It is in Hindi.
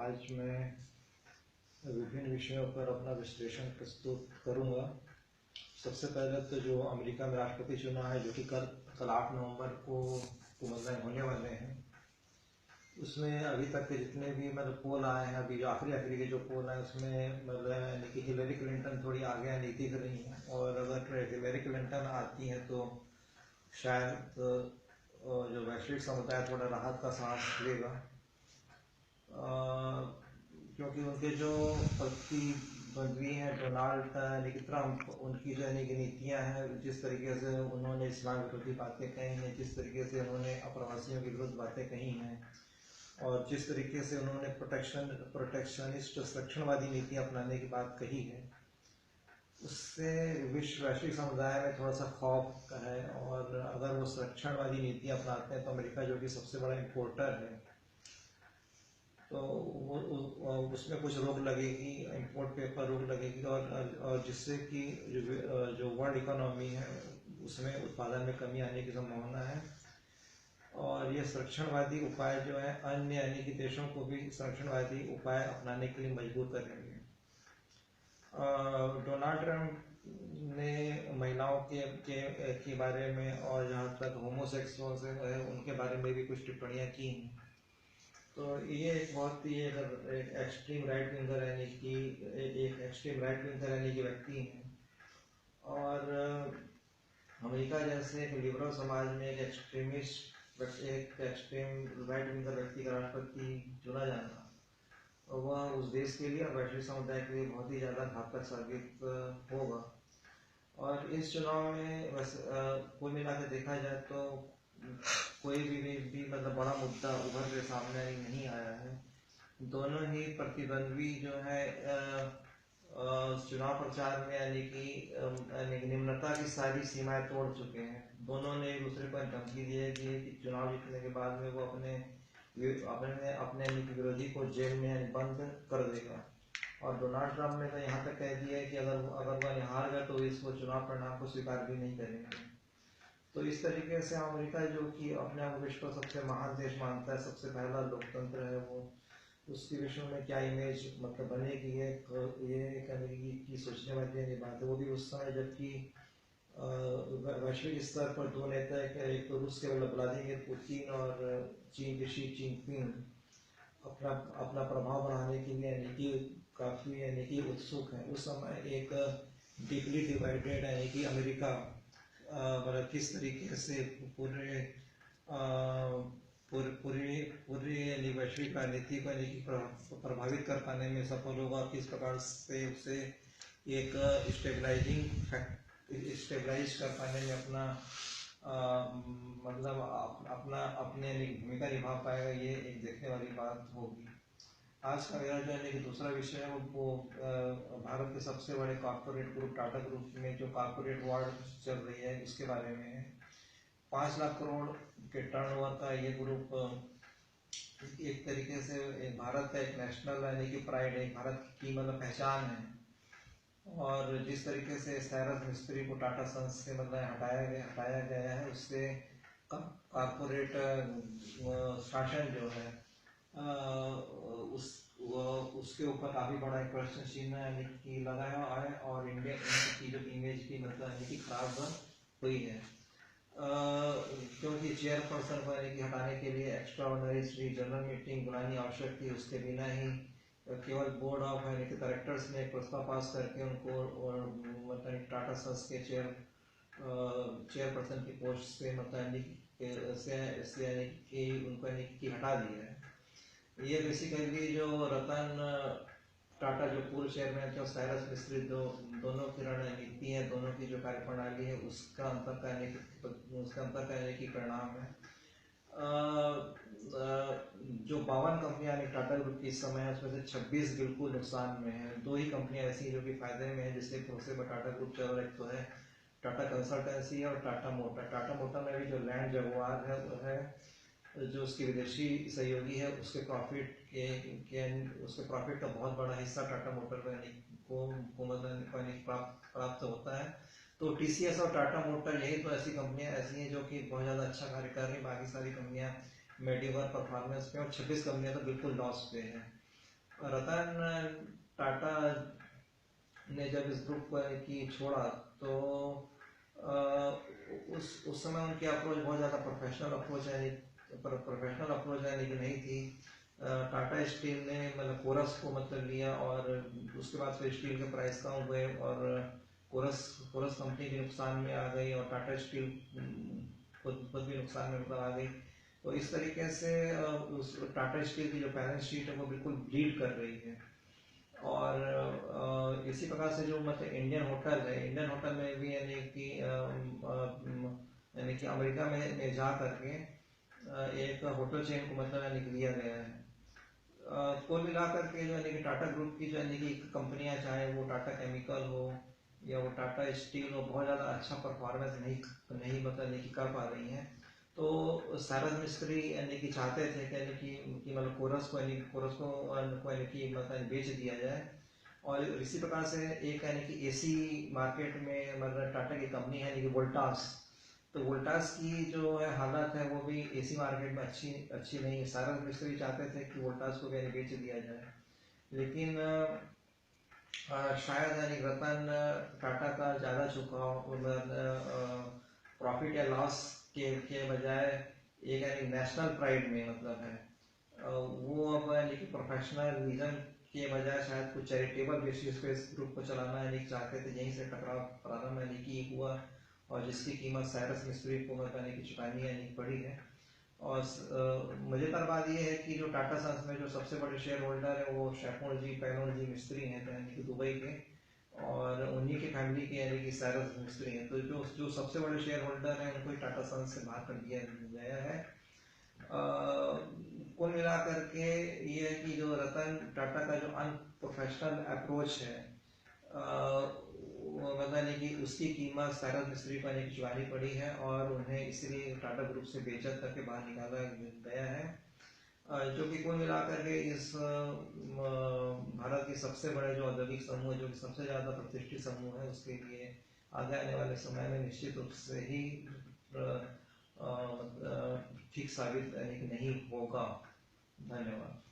आज मैं विभिन्न विषयों पर अपना विश्लेषण प्रस्तुत करूंगा। सबसे पहले तो जो अमेरिका में राष्ट्रपति चुनाव है, जो कि कल 8 नवंबर को मतलब होने वाले हैं, उसमें अभी तक के जितने भी मतलब पोल आए हैं, अभी जो आखिरी के जो पोल आए उसमें मतलब यानी कि हिलरी क्लिंटन थोड़ी आगे नहीं दिख रही हैं, और अगर हिलरी क्लिंटन आती हैं तो शायद जो वैश्विक समुदाय थोड़ा राहत का सांस लेगा, क्योंकि उनके जो प्रतिद्वंद्वी हैं डोनाल्ड यानी कि ट्रंप, उनकी जो यानी कि नीतियाँ हैं, जिस तरीके से उन्होंने इस्लाम विरोधी बातें कही हैं, जिस तरीके से उन्होंने अप्रवासियों के विरुद्ध बातें कही हैं, और जिस तरीके से उन्होंने प्रोटेक्शनिस्ट संरक्षणवादी नीति अपनाने की बात कही है, उससे वैश्विक समुदाय में थोड़ा सा खौफ है। और अगर वो संरक्षणवादी नीति अपनाते हैं तो अमेरिका जो कि सबसे बड़ा इम्पोर्टर है, तो वो उसमें कुछ रोक लगेगी, इंपोर्ट पेपर रोक लगेगी, और जिससे कि जो वर्ल्ड इकोनॉमी है उसमें उत्पादन में कमी आने की संभावना है। और ये संरक्षणवादी उपाय जो है अन्य यानी कि देशों को भी संरक्षणवादी उपाय अपनाने के लिए मजबूर करेंगे। डोनाल्ड ट्रंप ने महिलाओं के बारे में और जहाँ तक होमोसेक्सुअल्स है उनके बारे में भी कुछ टिप्पणियाँ की हैं। तो ये एक बहुत ही एक एक्सट्रीम राइट विंगर यानी कि एक एक्सट्रीम राइट विंगर यानी कि व्यक्ति हैं, और अमेरिका जैसे एक लिबरल समाज में एक एक्सट्रीम राइट विंगर व्यक्ति का राष्ट्रपति चुना जाना, और वह उस देश के लिए और वैश्विक समुदाय के लिए बहुत ही ज़्यादा घातक साबित होगा। और इस चुनाव में बस कुल मिला के देखा जाए तो कोई भी मतलब बड़ा मुद्दा उभर के सामने नहीं आया है। दोनों ही प्रतिद्वंद्वी जो है चुनाव प्रचार में यानी कि निम्नता की सारी सीमाएं तोड़ चुके हैं। दोनों ने एक दूसरे को धमकी दी है कि चुनाव जीतने के बाद में वो अपने विरोधी को जेल में बंद कर देगा। और डोनाल्ड ट्रंप ने तो यहाँ तक कह दिया है कि अगर वह हार गया तो इसको चुनाव परिणाम को स्वीकार भी नहीं करेंगे। तो इस तरीके से अमेरिका जो कि अपने आप विश्व का सबसे महान देश मानता है, सबसे पहला लोकतंत्र है, वो उसकी विश्व में क्या इमेज मतलब बनेगी, ये एक अमेरिकी की सोचने वाली बात है। वो भी उस समय जबकि वैश्विक स्तर पर दो नेता, एक तो रूस के व्लादिमीर पुतिन और चीन के शी जिनपिंग अपना प्रभाव बढ़ाने के लिए यानी कि काफ़ी यानी कि उत्सुक है। उस समय एक डीपली डिवाइडेड यानी कि अमेरिका मतलब किस तरीके से पूरे वैश्विक राजनीति को प्रभावित कर पाने में सफल होगा, किस प्रकार से उसे एक स्टेबलाइज कर पाने में अपना अपने भूमिका निभा पाएगा, ये एक देखने वाली बात होगी। आज का मेरा जो है कि दूसरा विषय है वो भारत के सबसे बड़े कॉर्पोरेट ग्रुप टाटा ग्रुप में जो कॉर्पोरेट वॉर चल रही है उसके बारे में है। 5 लाख करोड़ के टर्नओवर का ये ग्रुप एक तरीके से भारत का एक नेशनल यानी कि प्राइड है, भारत की मतलब पहचान है। और जिस तरीके से साइरस मिस्त्री को टाटा सन्स से मतलब हटाया गया है, उससे कॉर्पोरेट शासन जो है उसके ऊपर काफ़ी बड़ा एक प्रश्न चिन्ह यानी कि लगाया है, और इंडिया की जो इमेज की मतलब यानी कि खराब हुई है, क्योंकि चेयरपर्सन को यानी कि हटाने के लिए एक्स्ट्राऑर्डिनरी जनरल मीटिंग बुलानी आवश्यक थी। उसके बिना ही केवल बोर्ड ऑफ यानी कि डायरेक्टर्स ने एक प्रस्ताव पास करके उनको मतलब टाटा सन्स के चेयरपर्सन की पोस्ट से मतलब यानी कि उनको यानी कि हटा दिया है। ये बेसिकली जो रतन टाटा जो पूर्व चेयरमैन थे और साइरस मिस्त्री दोनों की रणनीति है, दोनों की जो कार्यप्रणाली है उसका अंतर करने की परिणाम है। जो 52 कंपनियां टाटा ग्रुप की इस समय है उसमें से 26 बिल्कुल नुकसान में है। 2 ही कंपनियां ऐसी जो कि फायदे में है, जिससे सबसे बड़ा टाटा ग्रुप चल रहा है, तो है टाटा कंसल्टेंसी और टाटा मोटर। टाटा मोटर में भी जो लैंड जगुआर है वो है जो उसकी विदेशी सहयोगी है, उसके प्रॉफिट का बहुत बड़ा हिस्सा टाटा मोटर को प्राप्त होता है। तो टीसीएस और टाटा मोटर यही तो ऐसी कंपनियां ऐसी हैं जो कि बहुत ज़्यादा अच्छा कार्य कर रही हैं। बाकी सारी कंपनियां मेडिवर परफॉर्मेंस पे, और 26 कंपनियां तो बिल्कुल लॉस पे हैं। रतन टाटा ने जब इस ग्रुप को की छोड़ा तो उस समय उनकी अप्रोच बहुत ज़्यादा प्रोफेशनल अप्रोच यानी कि नहीं थी। टाटा स्टील ने मतलब कोरस को मतलब लिया और उसके बाद फिर स्टील के प्राइस कम हुए और कोरस कंपनी भी नुकसान में आ गई और टाटा स्टील खुद भी नुकसान में मतलब आ गई। तो इस तरीके से उस टाटा स्टील की जो बैलेंस शीट है वो बिल्कुल ब्लीड कर रही है। और इसी प्रकार से जो मतलब इंडियन होटल में भी यानी कि अमेरिका में जा करके एक होटल चेन को मतलब यानी कि लिया गया है। कुल मिला करके जो यानी कि टाटा ग्रुप की जो यानी कि कंपनियां, चाहे वो टाटा केमिकल हो या वो टाटा स्टील हो, बहुत ज़्यादा अच्छा परफॉर्मेंस नहीं मतलब नहीं कर पा रही हैं। तो साइरस मिस्त्री यानी कि चाहते थे कि यानी कि मतलब कोरस को यानी कि मतलब बेच दिया जाए। और इसी प्रकार से एक यानी कि एसी मार्केट में मतलब टाटा की कंपनी है यानी कि वोल्टास, तो वोल्टास की जो है हालत है वो भी एसी मार्केट में अच्छी नहीं है। साइरस मिस्त्री चाहते थे कि वोल्टास को भी यानी बेच दिया जाए, लेकिन शायद यानी रतन टाटा का ज़्यादा झुकाव प्रॉफिट या लॉस के बजाय एक यानी नेशनल प्राइड में मतलब है। वो अब यानी कि प्रोफेशनलिज्म के बजाय शायद कुछ चैरिटेबल बेसिस पे इस ग्रुप को चलाना यानी चाहते थे। यहीं से टकराव प्रारंभ यानी कि हुआ और जिसकी कीमत साइरस मिस्त्री को यानी कि चुकानी यानी पड़ी है। और मज़ेदार बात यह है कि जो टाटा सन्स में जो सबसे बड़े शेयर होल्डर है वो शेखोर जी पैनोर जी मिस्त्री हैं यानी कि दुबई के, और उन्हीं के फैमिली के यानी कि साइरस मिस्त्री हैं। तो जो सबसे बड़े शेयर होल्डर हैं उनको टाटा सन्स से बाहर कर दिया गया है। कुल मिला करके ये है कि जो रतन टाटा का जो अनप्रोफेशनल अप्रोच है मतलब कि उसकी कीमत साइरस मिस्त्री को यानी चुकानी पड़ी है और उन्हें इसलिए टाटा ग्रुप से बेइज्जत करके बाहर निकाला गया है। जो कि कुल मिलाकर के इस भारत के सबसे बड़े जो औद्योगिक समूह है, जो कि सबसे ज़्यादा प्रतिष्ठित समूह है, उसके लिए आगे आने वाले समय में निश्चित रूप से ही ठीक साबित नहीं होगा। धन्यवाद।